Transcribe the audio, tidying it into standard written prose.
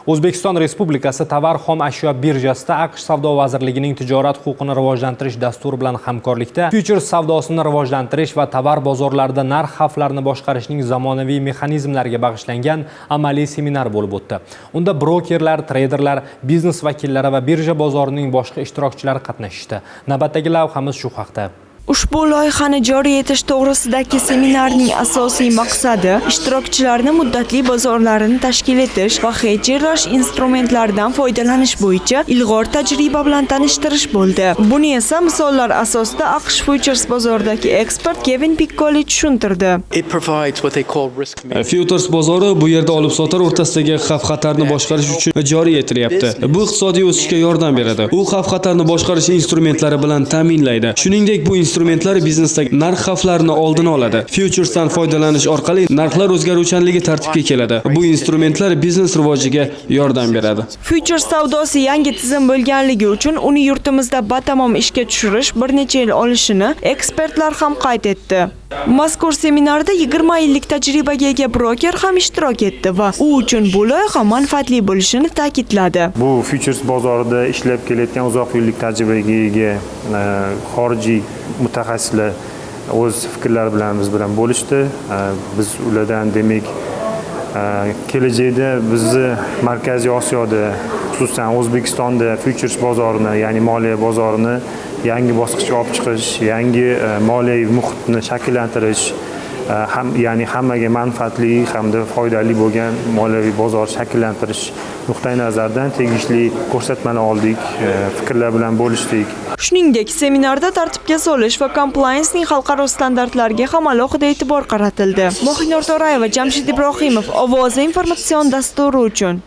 O'zbekiston Respublikasi tovar xom ashyo birjasida AQSh Savdo vazirligining tijorat huquqini rivojlantirish dasturi bilan hamkorlikda futures savdosini rivojlantirish va tovar bozorlarida narx xavflarini boshqarishning zamonaviy mexanizmlariga bag'ishlangan amaliy seminar bo'lib o'tdi. Unda brokerlar, treyderlar, biznes vakillari va birja bozorining boshqa ishtirokchilari qatnashdi. Navbatdagi lavhamiz shu haqda. Ushbu loyihani joriy etish to'g'risidagi seminarning asosiy maqsadi ishtirokchilarni muddatli bozorlarini tashkil etish va hedjlash instrumentlaridan foydalanish bo'yicha ilg'or tajriba bilan tanishtirish bo'ldi. Buni esa misollar asosida AQSh futures bozoridagi ekspert Kevin Piccoli tushuntirdi. Futures bozori bu yerda olib-sotar o'rtasidagi xavf-xatarni boshqarish uchun joriy etilyapti. Bu iqtisodiy o'sishga yordam beradi. U xavf-xatarni boshqarish instrumentlari bilan ta'minlaydi. Shuningdek, bu instrumentlar biznesdagi narx xavflarini oldini oladi. Futuresdan foydalanish orqali narxlar o'zgaruvchanligi tartibga keladi. Bu instrumentlar biznes rivojiga yordam beradi. Futures savdosi yangi tizim bo'lganligi uchun uni yurtimizda batamom ishga tushirish bir necha yil olishini ekspertlar ham qayd etdi. Mazkur seminarda 20 yillik tajribaga ega broker ham ishtirok etdi va u uchun bu loyiha manfaatli bo'lishini ta'kidladi. Bu futures bozorida ishlab kelayotgan uzoq yillik tajribaga ega xorijiy mutaxassislar o'z fikrlari bilan biz bilan bo'lishdi. Biz ulardan demak kelajakda bizni Markaziy Osiyoda, xususan O'zbekistonda futures bozorini, ya'ni moliya bozorini yangi bosqichga olib chiqish, yangi moliyaviy muhitni shakllantirish, ya'ni hammaga manfaatli hamda foydali bo'lgan moliyaviy bozor shakllantirish nuqtai nazaridan tegishli ko'rsatmalar oldik, fikrlar bilan bo'lishdik. Shuningdek, seminarda tartibga solish va compliancening xalqaro standartlariga ham alohida e'tibor qaratildi. Mohinur To'rayeva, Jamshid Ibrohimov, Ovozi informatsion dasturi uchun.